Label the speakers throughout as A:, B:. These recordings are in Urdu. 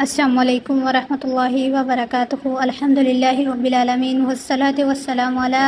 A: السلام علیکم ورحمۃ اللہ وبرکاتہ۔ الحمدللہ رب العالمین والصلاة والسلام علی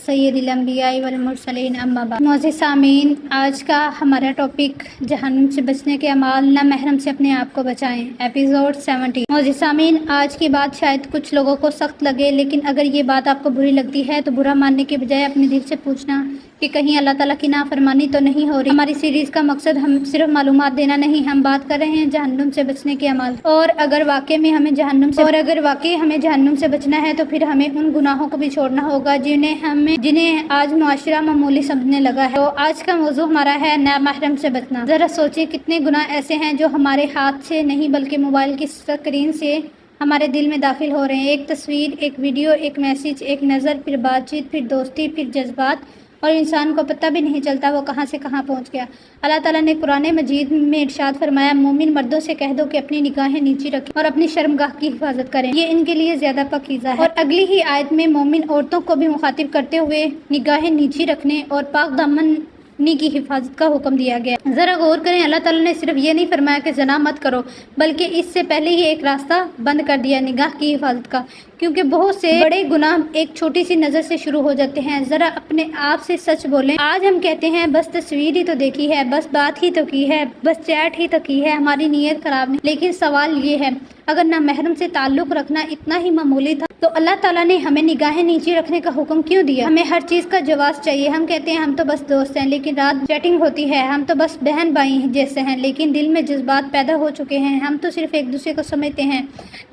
A: سید الانبیاء والمرسلین، اما بعد۔ معزز سامعین، آج کا ہمارا ٹاپک جہنم سے بچنے کے اعمال، نامحرم سے اپنے آپ کو بچائیں، ایپیسوڈ 70۔ معزز سامعین، آج کی بات شاید کچھ لوگوں کو سخت لگے، لیکن اگر یہ بات آپ کو بری لگتی ہے تو برا ماننے کے بجائے اپنے دل سے پوچھنا کہ کہیں اللہ تعالیٰ کی نافرمانی تو نہیں ہو رہی۔ ہماری سیریز کا مقصد ہم صرف معلومات دینا نہیں، ہم بات کر رہے ہیں جہنم سے بچنے کے اعمال، اور اگر واقعی ہمیں جہنم سے بچنا ہے تو پھر ہمیں ان گناہوں کو بھی چھوڑنا ہوگا جنہیں آج معاشرہ معمولی سمجھنے لگا ہے۔ تو آج کا موضوع ہمارا ہے نامحرم سے بچنا۔ ذرا سوچیں کتنے گناہ ایسے ہیں جو ہمارے ہاتھ سے نہیں بلکہ موبائل کی اسکرین سے ہمارے دل میں داخل ہو رہے ہیں۔ ایک تصویر، ایک ویڈیو، ایک میسج، ایک نظر، پھر بات چیت، پھر دوستی، پھر جذبات، اور انسان کو پتہ بھی نہیں چلتا وہ کہاں سے کہاں پہنچ گیا۔ اللہ تعالیٰ نے قرآن مجید میں ارشاد فرمایا، مومن مردوں سے کہہ دو کہ اپنی نگاہیں نیچی رکھیں اور اپنی شرمگاہ کی حفاظت کریں، یہ ان کے لیے زیادہ پاکیزہ ہے۔ اور اگلی ہی آیت میں مومن عورتوں کو بھی مخاطب کرتے ہوئے نگاہیں نیچی رکھنے اور پاک دامنی کی حفاظت کا حکم دیا گیا۔ ذرا غور کریں، اللہ تعالیٰ نے صرف یہ نہیں فرمایا کہ زنا مت کرو، بلکہ اس سے پہلے ہی ایک راستہ بند کر دیا نگاہ کی حفاظت کا، کیونکہ بہت سے بڑے گناہ ایک چھوٹی سی نظر سے شروع ہو جاتے ہیں۔ ذرا اپنے آپ سے سچ بولیں، آج ہم کہتے ہیں بس تصویر ہی تو دیکھی ہے، بس بات ہی تو کی ہے، بس چیٹ ہی تو کی ہے، ہماری نیت خراب نہیں۔ لیکن سوال یہ ہے، اگر نامحرم سے تعلق رکھنا اتنا ہی معمولی تھا تو اللہ تعالیٰ نے ہمیں نگاہیں نیچے رکھنے کا حکم کیوں دیا؟ ہمیں ہر چیز کا جواز چاہیے۔ ہم کہتے ہیں ہم تو بس دوست ہیں، لیکن رات چیٹنگ ہوتی ہے، ہم تو بس بہن بھائی جیسے ہیں، لیکن دل میں جذبات پیدا ہو چکے ہیں، ہم تو صرف ایک دوسرے کو سمجھتے ہیں۔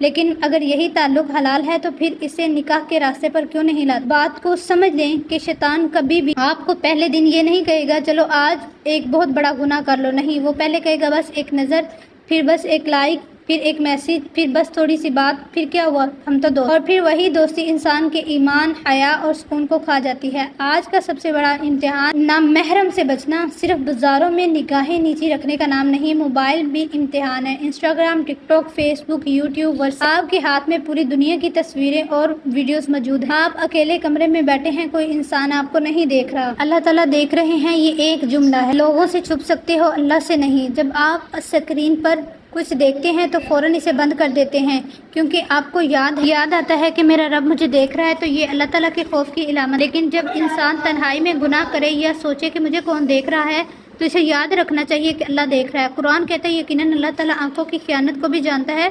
A: لیکن اگر یہی تعلق حلال ہے تو پھر اسے نکاح کے راستے پر کیوں نہیں لاتے؟ بات کو سمجھ لیں کہ شیطان کبھی بھی آپ کو پہلے دن یہ نہیں کہے گا چلو آج ایک بہت بڑا گناہ کر لو، نہیں، وہ پہلے کہے گا بس ایک نظر، پھر بس ایک لائک، پھر ایک میسج، پھر بس تھوڑی سی بات، پھر کیا ہوا، ہم تو دوست، اور پھر وہی دوستی انسان کے ایمان، حیا اور سکون کو کھا جاتی ہے۔ آج کا سب سے بڑا امتحان نامحرم سے بچنا صرف بازاروں میں نگاہیں نیچی رکھنے کا نام نہیں، موبائل بھی امتحان ہے۔ انسٹاگرام، ٹک ٹاک، فیس بک، یوٹیوب، واٹس ایپ، آپ کے ہاتھ میں پوری دنیا کی تصویریں اور ویڈیوز موجود ہیں۔ آپ اکیلے کمرے میں بیٹھے ہیں، کوئی انسان آپ کو نہیں دیکھ رہا، اللہ تعالیٰ دیکھ رہے ہیں، یہ ایک جملہ ہے۔ لوگوں سے چھپ سکتے ہو، اللہ سے نہیں۔ جب آپ اسکرین پر کچھ دیکھتے ہیں تو فوراً اسے بند کر دیتے ہیں، کیونکہ آپ کو یاد آتا ہے کہ میرا رب مجھے دیکھ رہا ہے، تو یہ اللہ تعالیٰ کے خوف کی علامت۔ لیکن جب انسان تنہائی میں گناہ کرے یا سوچے کہ مجھے کون دیکھ رہا ہے تو اسے یاد رکھنا چاہیے کہ اللہ دیکھ رہا ہے۔ قرآن کہتا ہے یقیناً اللہ تعالیٰ آنکھوں کی خیانت کو بھی جانتا ہے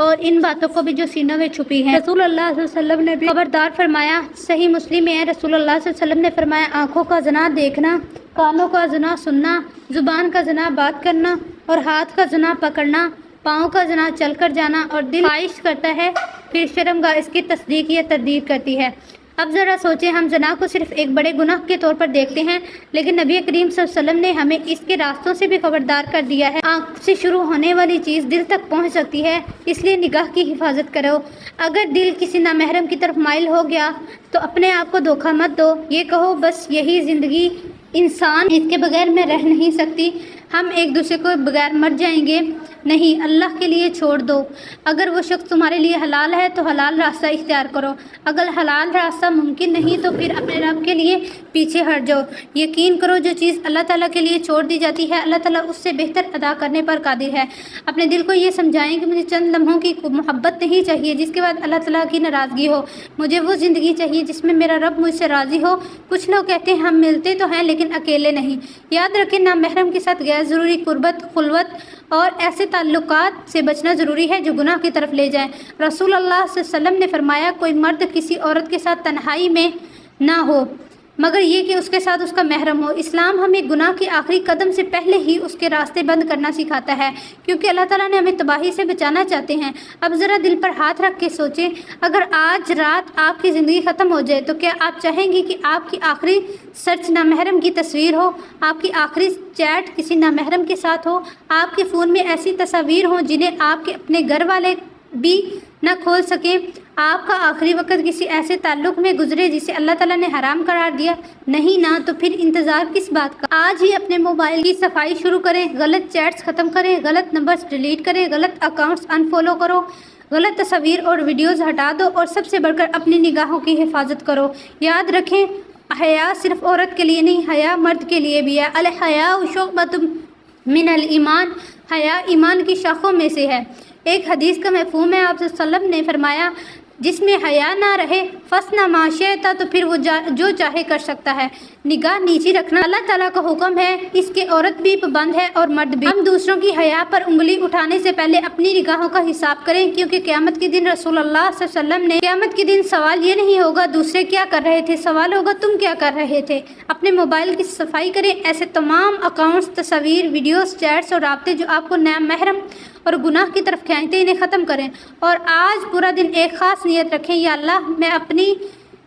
A: اور ان باتوں کو بھی جو سینوں میں چھپی ہیں۔ رسول اللہ صلی اللہ علیہ وسلم نے بھی خبردار فرمایا، صحیح مسلم میں ہے، رسول اللہ صلی اللہ علیہ وسلم نے فرمایا، آنکھوں کا زنا دیکھنا، کانوں کا زنا سننا، زبان کا زنا بات کرنا، اور ہاتھ کا زنا پکڑنا، پاؤں کا زنا چل کر جانا، اور دل خواہش کرتا ہے پھر شرمگاہ اس کی تصدیق یا تردید کرتی ہے۔ اب ذرا سوچیں، ہم زنا کو صرف ایک بڑے گناہ کے طور پر دیکھتے ہیں، لیکن نبی کریم صلی اللہ علیہ وسلم نے ہمیں اس کے راستوں سے بھی خبردار کر دیا ہے۔ آنکھ سے شروع ہونے والی چیز دل تک پہنچ سکتی ہے، اس لیے نگاہ کی حفاظت کرو۔ اگر دل کسی نامحرم کی طرف مائل ہو گیا تو اپنے آپ کو دھوکہ مت دو، یہ کہو بس یہی زندگی، انسان اس کے بغیر میں رہ نہیں سکتی، ہم ایک دوسرے کو بغیر مر جائیں گے، نہیں، اللہ کے لیے چھوڑ دو۔ اگر وہ شخص تمہارے لیے حلال ہے تو حلال راستہ اختیار کرو، اگر حلال راستہ ممکن نہیں تو پھر اپنے رب کے لیے پیچھے ہٹ جاؤ۔ یقین کرو جو چیز اللہ تعالیٰ کے لیے چھوڑ دی جاتی ہے، اللہ تعالیٰ اس سے بہتر ادا کرنے پر قادر ہے۔ اپنے دل کو یہ سمجھائیں کہ مجھے چند لمحوں کی محبت نہیں چاہیے جس کے بعد اللہ تعالیٰ کی ناراضگی ہو، مجھے وہ زندگی چاہیے جس میں میرا رب مجھ سے راضی ہو۔ کچھ لوگ کہتے ہیں ہم ملتے تو ہیں لیکن اکیلے نہیں۔ یاد رکھیں، نامحرم کے ساتھ غیر ضروری قربت، خلوت اور ایسے تعلقات سے بچنا ضروری ہے جو گناہ کی طرف لے جائیں۔ رسول اللہ صلی اللہ علیہ وسلم نے فرمایا، کوئی مرد کسی عورت کے ساتھ تنہائی میں نہ ہو مگر یہ کہ اس کے ساتھ اس کا محرم ہو۔ اسلام ہمیں گناہ کے آخری قدم سے پہلے ہی اس کے راستے بند کرنا سکھاتا ہے، کیونکہ اللہ تعالیٰ نے ہمیں تباہی سے بچانا چاہتے ہیں۔ اب ذرا دل پر ہاتھ رکھ کے سوچیں، اگر آج رات آپ کی زندگی ختم ہو جائے تو کیا آپ چاہیں گے کہ آپ کی آخری سرچ نامحرم کی تصویر ہو، آپ کی آخری چیٹ کسی نامحرم کے ساتھ ہو، آپ کے فون میں ایسی تصاویر ہوں جنہیں آپ کے اپنے گھر والے بھی نہ کھول سکیں، آپ کا آخری وقت کسی ایسے تعلق میں گزرے جسے اللہ تعالیٰ نے حرام قرار دیا؟ نہیں نا، تو پھر انتظار کس بات کا؟ آج ہی اپنے موبائل کی صفائی شروع کریں، غلط چیٹس ختم کریں، غلط نمبرز ڈیلیٹ کریں، غلط اکاؤنٹس انفالو کرو، غلط تصاویر اور ویڈیوز ہٹا دو، اور سب سے بڑھ کر اپنی نگاہوں کی حفاظت کرو۔ یاد رکھیں، حیا صرف عورت کے لیے نہیں، حیا مرد کے لیے بھی ہے۔ الحیاء شعبۃ من الایمان، حیا ایمان کی شاخوں میں سے ہے۔ ایک حدیث کا مفہوم ہے، آپ صلی اللہ علیہ وسلم نے فرمایا جس میں حیا نہ رہے فَاسْنَعْ مَا شِئْتَ، تو پھر وہ جو چاہے کر سکتا ہے۔ نگاہ نیچی رکھنا اللہ تعالیٰ کا حکم ہے، اس کے عورت بھی پابند ہے اور مرد بھی۔ ہم دوسروں کی حیا پر انگلی اٹھانے سے پہلے اپنی نگاہوں کا حساب کریں، کیونکہ قیامت کے دن رسول اللہ صلی اللہ علیہ وسلم نے قیامت کے دن سوال یہ نہیں ہوگا دوسرے کیا کر رہے تھے، سوال ہوگا تم کیا کر رہے تھے۔ اپنے موبائل کی صفائی کریں، ایسے تمام اکاؤنٹس، تصاویر، ویڈیوز، چیٹس اور رابطے جو آپ کو نامحرم اور گناہ کی طرف کھینچتے انہیں ختم کریں، اور آج پورا دن ایک خاص نیت رکھیں، یا اللہ میں اپنی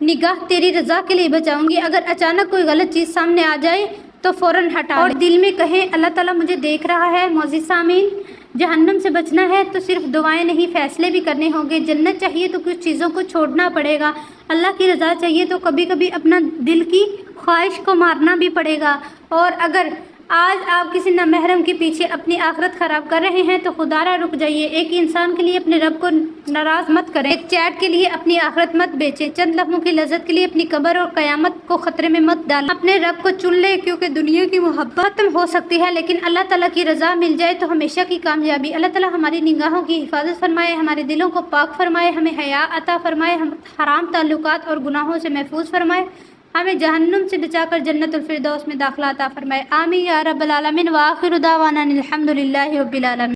A: نگاہ تیری رضا کے لیے بچاؤں گی۔ اگر اچانک کوئی غلط چیز سامنے آ جائے تو فوراً ہٹا اور دل میں کہیں اللہ تعالیٰ مجھے دیکھ رہا ہے۔ معزز سامعین، جہنم سے بچنا ہے تو صرف دعائیں نہیں، فیصلے بھی کرنے ہوں گے۔ جنت چاہیے تو کچھ چیزوں کو چھوڑنا پڑے گا، اللہ کی رضا چاہیے تو کبھی کبھی اپنا دل کی خواہش کو مارنا بھی پڑے گا۔ اور اگر آج آپ کسی نامحرم کے پیچھے اپنی آخرت خراب کر رہے ہیں تو خدا را رک جائیے۔ ایک انسان کے لیے اپنے رب کو ناراض مت کریں، ایک چیٹ کے لیے اپنی آخرت مت بیچیں، چند لمحوں کی لذت کے لیے اپنی قبر اور قیامت کو خطرے میں مت ڈالیں۔ اپنے رب کو چن لیں، کیونکہ دنیا کی محبت ختم ہو سکتی ہے لیکن اللہ تعالیٰ کی رضا مل جائے تو ہمیشہ کی کامیابی۔ اللہ تعالیٰ ہماری نگاہوں کی حفاظت فرمائے، ہمارے دلوں کو پاک فرمائے، ہمیں حیا عطا فرمائے، ہم حرام تعلقات اور گناہوں سے محفوظ فرمائے، ہمیں جہنم سے بچا کر جنت الفردوس میں داخلہ عطا فرمائے۔ آمین یا رب العالمین۔ وآخر دعوانا الحمد للہ رب العالمین۔